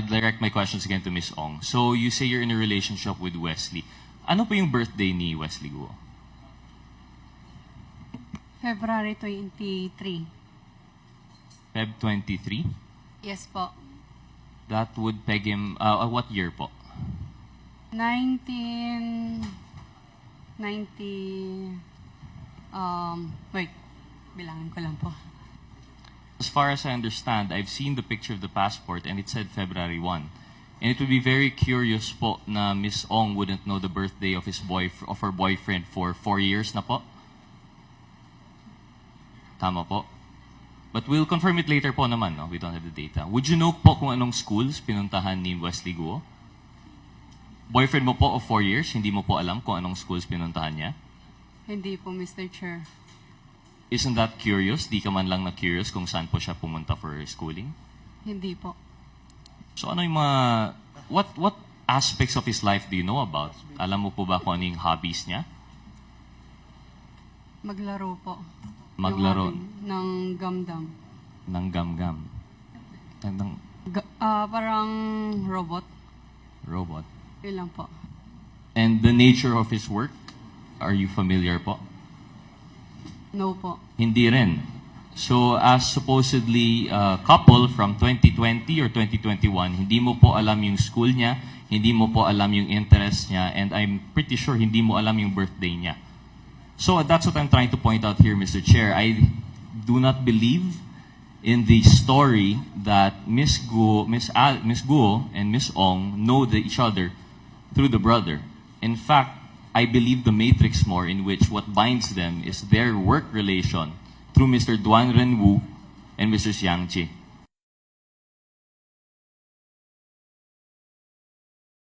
direct my questions again to Miss Ong. So, you say you're in a relationship with Wesley. Ano po yung birthday ni Wesley Guo? February 23. Feb 23? Yes po. That would peg him, what year po? 1990, wait, bilangin ko lang po. As far as I understand, I've seen the picture of the passport and it said February 1. And it would be very curious po na Miss Ong wouldn't know the birthday of her boyfriend for 4 years na po. Tama po. But we'll confirm it later po naman, no? We don't have the data. Would you know po kung anong schools pinuntahan ni Wesley Guo? Boyfriend mo po of 4 years, hindi mo po alam kung anong schools pinuntahan niya? Hindi po, Mr. Chair. Isn't that curious? Di ka man lang na-curious kung saan po siya pumunta for schooling? Hindi po. So ano yung mga... What aspects of his life do you know about? Alam mo po ba kung ano yung hobbies niya? Maglaro po. Maglaro. Yung hobby ng gumdam. Ng gam-gam. Parang robot. Robot. Yun lang po. And the nature of his work, are you familiar po? No po. Hindi rin. So, as supposedly a couple from 2020 or 2021, hindi mo po alam yung school niya, hindi mo po alam yung interest niya, and I'm pretty sure hindi mo alam yung birthday niya. So, that's what I'm trying to point out here, Mr. Chair. I do not believe in the story that Miss Guo and Miss Ong know each other through the brother. In fact, I believe the matrix more in which what binds them is their work relation through Mr. Duan Renwu and Mr. Xiang Chi.